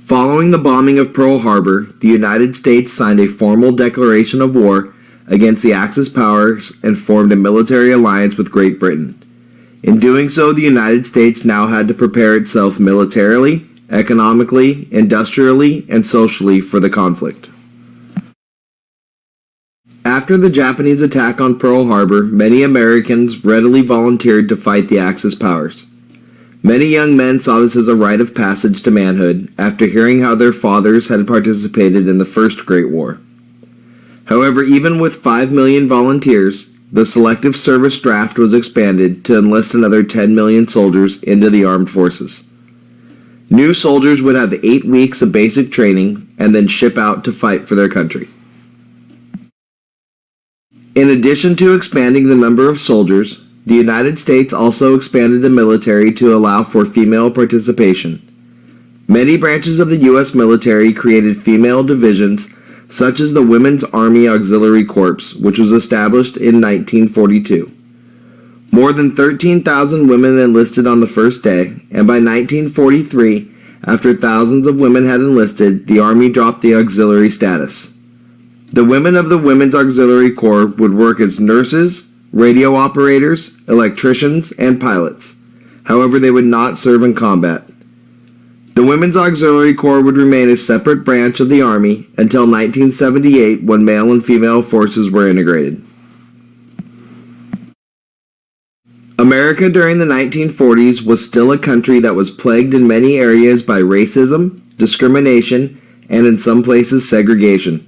Following the bombing of Pearl Harbor, the United States signed a formal declaration of war against the Axis powers and formed a military alliance with Great Britain. In doing so, the United States now had to prepare itself militarily, economically, industrially, and socially for the conflict. After the Japanese attack on Pearl Harbor, many Americans readily volunteered to fight the Axis powers. Many young men saw this as a rite of passage to manhood after hearing how their fathers had participated in the First Great War. However, even with 5 million volunteers, the selective service draft was expanded to enlist another 10 million soldiers into the armed forces. New soldiers would have 8 weeks of basic training and then ship out to fight for their country. In addition to expanding the number of soldiers, the United States also expanded the military to allow for female participation. Many branches of the U.S. military created female divisions, such as the Women's Army Auxiliary Corps, which was established in 1942. More than 13,000 women enlisted on the first day, and by 1943, after thousands of women had enlisted, the Army dropped the auxiliary status. The women of the Women's Auxiliary Corps would work as nurses, radio operators, electricians, and pilots. However, they would not serve in combat. The Women's Auxiliary Corps would remain a separate branch of the Army until 1978, when male and female forces were integrated. America during the 1940s was still a country that was plagued in many areas by racism, discrimination, and in some places segregation.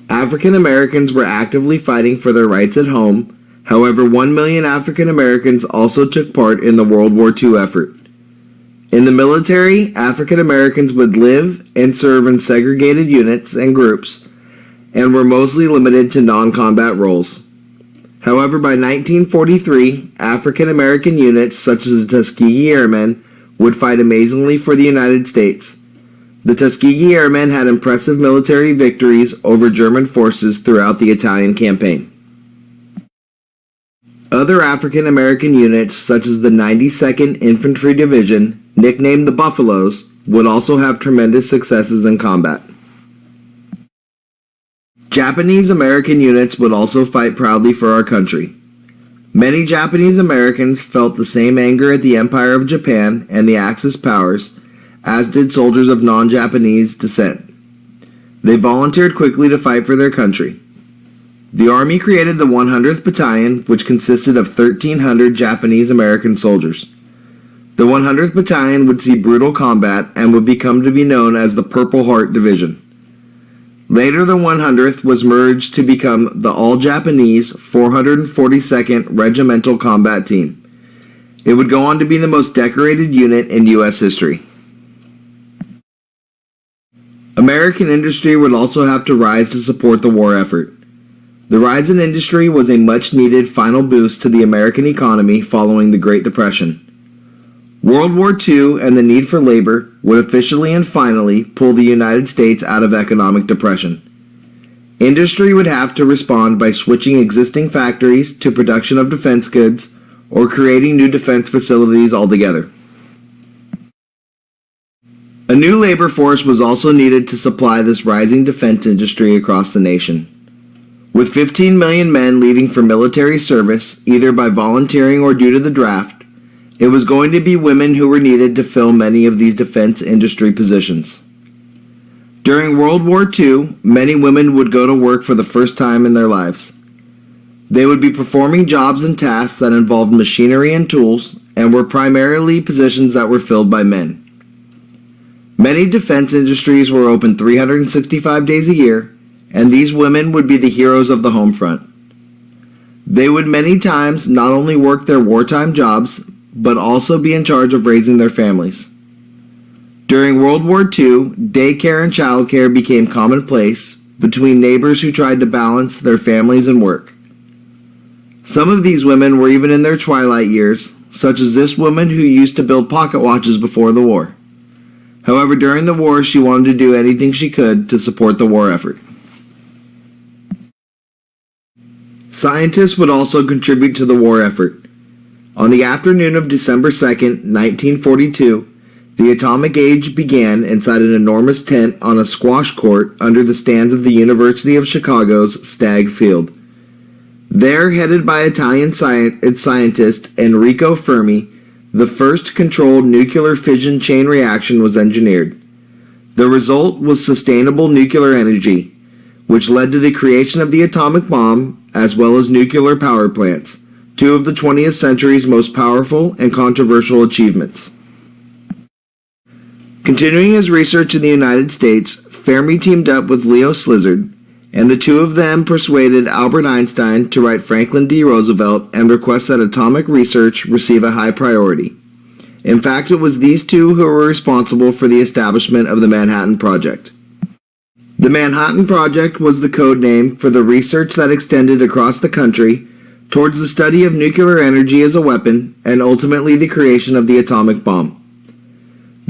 African Americans were actively fighting for their rights at home. However, 1 million African Americans also took part in the World War II effort. In the military, African Americans would live and serve in segregated units and groups, and were mostly limited to non-combat roles. However, by 1943, African American units such as the Tuskegee Airmen would fight amazingly for the United States. The Tuskegee Airmen had impressive military victories over German forces throughout the Italian campaign. Other African American units, such as the 92nd Infantry Division, nicknamed the Buffaloes, would also have tremendous successes in combat. Japanese American units would also fight proudly for our country. Many Japanese Americans felt the same anger at the Empire of Japan and the Axis powers, as did soldiers of non-Japanese descent. They volunteered quickly to fight for their country. The Army created the 100th Battalion, which consisted of 1,300 Japanese American soldiers. The 100th Battalion would see brutal combat and would become to be known as the Purple Heart Division. Later, the 100th was merged to become the all-Japanese 442nd Regimental Combat Team. It would go on to be the most decorated unit in U.S. history. American industry would also have to rise to support the war effort. The rise in industry was a much-needed final boost to the American economy following the Great Depression. World War II and the need for labor would officially and finally pull the United States out of economic depression. Industry would have to respond by switching existing factories to production of defense goods or creating new defense facilities altogether. A new labor force was also needed to supply this rising defense industry across the nation. With 15 million men leaving for military service, either by volunteering or due to the draft, it was going to be women who were needed to fill many of these defense industry positions. During World War II, many women would go to work for the first time in their lives. They would be performing jobs and tasks that involved machinery and tools, and were primarily positions that were filled by men. Many defense industries were open 365 days a year, and these women would be the heroes of the home front. They would many times not only work their wartime jobs, but also be in charge of raising their families. During World War II, daycare and childcare became commonplace between neighbors who tried to balance their families and work. Some of these women were even in their twilight years, such as this woman who used to build pocket watches before the war. However, during the war, she wanted to do anything she could to support the war effort. Scientists would also contribute to the war effort. On the afternoon of December 2, 1942, The atomic age began inside an enormous tent on a squash court under the stands of the University of Chicago's Stagg Field. There, headed by Italian scientist Enrico Fermi, the first controlled nuclear fission chain reaction was engineered. The result was sustainable nuclear energy, which led to the creation of the atomic bomb as well as nuclear power plants, two of the 20th century's most powerful and controversial achievements. Continuing his research in the United States, Fermi teamed up with Leo Szilard, and the two of them persuaded Albert Einstein to write Franklin D. Roosevelt and request that atomic research receive a high priority. In fact, it was these two who were responsible for the establishment of the Manhattan Project. The Manhattan Project was the code name for the research that extended across the country towards the study of nuclear energy as a weapon and ultimately the creation of the atomic bomb.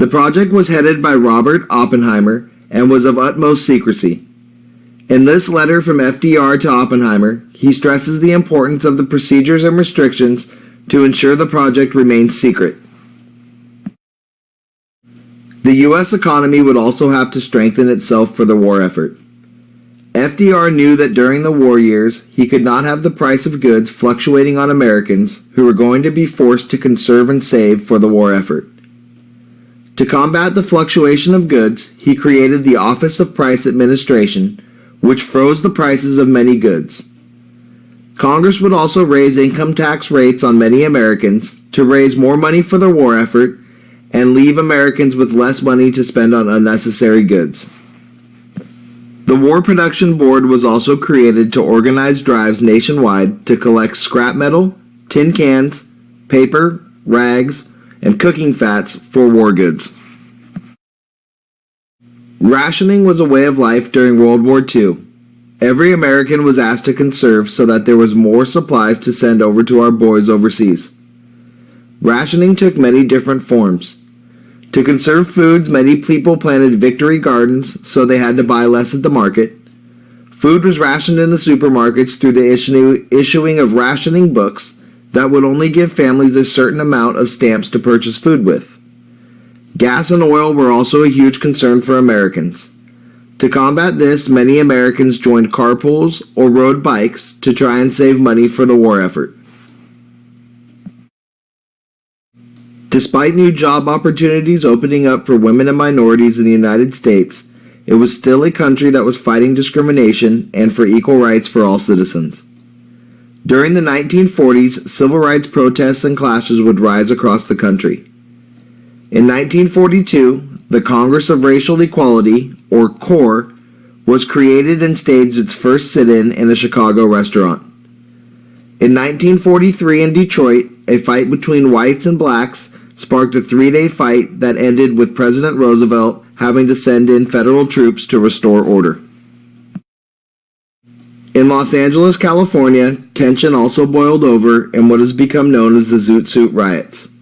The project was headed by Robert Oppenheimer and was of utmost secrecy. In this letter from FDR to Oppenheimer, he stresses the importance of the procedures and restrictions to ensure the project remains secret. The U.S. economy would also have to strengthen itself for the war effort. FDR knew that during the war years, he could not have the price of goods fluctuating on Americans who were going to be forced to conserve and save for the war effort. To combat the fluctuation of goods, he created the Office of Price Administration, which froze the prices of many goods. Congress would also raise income tax rates on many Americans to raise more money for the war effort and leave Americans with less money to spend on unnecessary goods. The War Production Board was also created to organize drives nationwide to collect scrap metal, tin cans, paper, rags, and cooking fats for war goods. Rationing was a way of life during World War II. Every American was asked to conserve so that there was more supplies to send over to our boys overseas. Rationing took many different forms. To conserve foods, many people planted victory gardens so they had to buy less at the market. Food was rationed in the supermarkets through the issuing of rationing books that would only give families a certain amount of stamps to purchase food with. Gas and oil were also a huge concern for Americans. To combat this, many Americans joined carpools or rode bikes to try and save money for the war effort. Despite new job opportunities opening up for women and minorities in the United States, it was still a country that was fighting discrimination and for equal rights for all citizens. During the 1940s, civil rights protests and clashes would rise across the country. In 1942, the Congress of Racial Equality, or CORE, was created and staged its first sit-in in a Chicago restaurant. In 1943 in Detroit, a fight between whites and blacks sparked a three-day fight that ended with President Roosevelt having to send in federal troops to restore order. In Los Angeles, California, tension also boiled over in what has become known as the Zoot Suit riots.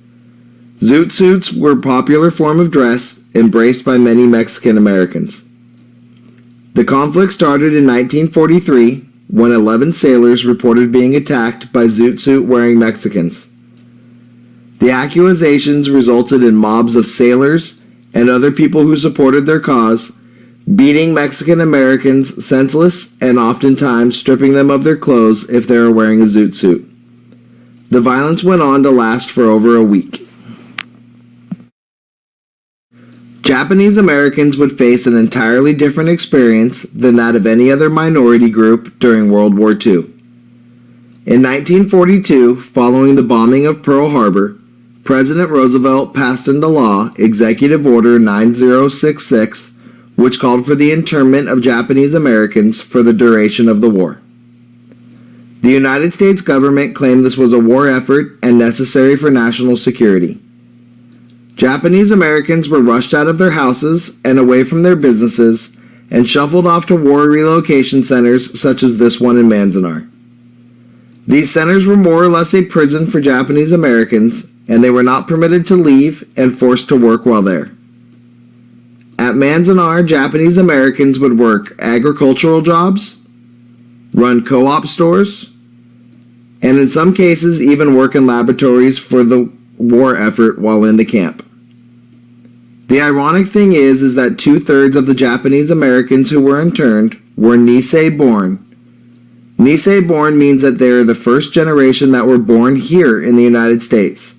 Zoot suits were a popular form of dress embraced by many Mexican Americans. The conflict started in 1943 when 11 sailors reported being attacked by zoot suit-wearing Mexicans. The accusations resulted in mobs of sailors and other people who supported their cause beating Mexican Americans senseless and oftentimes stripping them of their clothes if they were wearing a zoot suit. The violence went on to last for over a week. Japanese Americans would face an entirely different experience than that of any other minority group during World War II. In 1942, following the bombing of Pearl Harbor, President Roosevelt passed into law Executive Order 9066, which called for the internment of Japanese Americans for the duration of the war. The United States government claimed this was a war effort and necessary for national security. Japanese Americans were rushed out of their houses and away from their businesses and shuffled off to war relocation centers such as this one in Manzanar. These centers were more or less a prison for Japanese Americans, and they were not permitted to leave and forced to work while there. At Manzanar, Japanese Americans would work agricultural jobs, run co-op stores, and in some cases even work in laboratories for the war effort while in the camp. The ironic thing is that 2/3 of the Japanese Americans who were interned were Nisei-born. Nisei-born means that they are the first generation that were born here in the United States.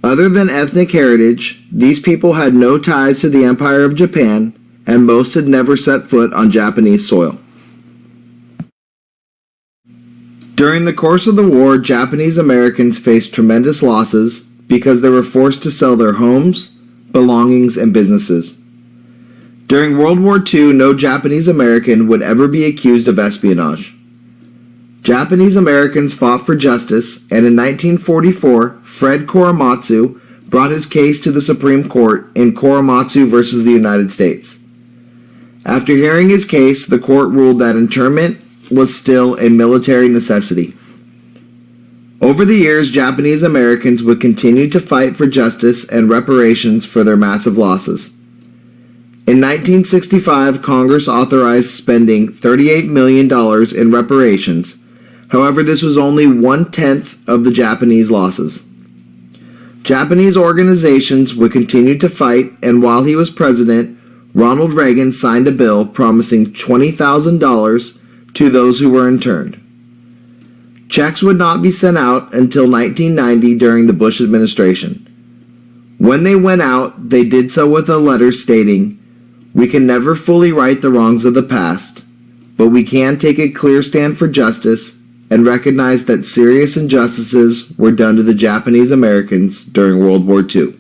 Other than ethnic heritage, these people had no ties to the Empire of Japan, and most had never set foot on Japanese soil. During the course of the war, Japanese Americans faced tremendous losses because they were forced to sell their homes, belongings, and businesses. During World War II, no Japanese American would ever be accused of espionage. Japanese Americans fought for justice, and in 1944, Fred Korematsu brought his case to the Supreme Court in Korematsu versus the United States. After hearing his case, the court ruled that internment was still a military necessity. Over the years, Japanese Americans would continue to fight for justice and reparations for their massive losses. In 1965, Congress authorized spending $38 million in reparations. However, this was only 1/10 of the Japanese losses. Japanese organizations would continue to fight, and while he was president, Ronald Reagan signed a bill promising $20,000 to those who were interned. Checks would not be sent out until 1990 during the Bush administration. When they went out, they did so with a letter stating, "We can never fully right the wrongs of the past, but we can take a clear stand for justice and recognize that serious injustices were done to the Japanese Americans during World War II."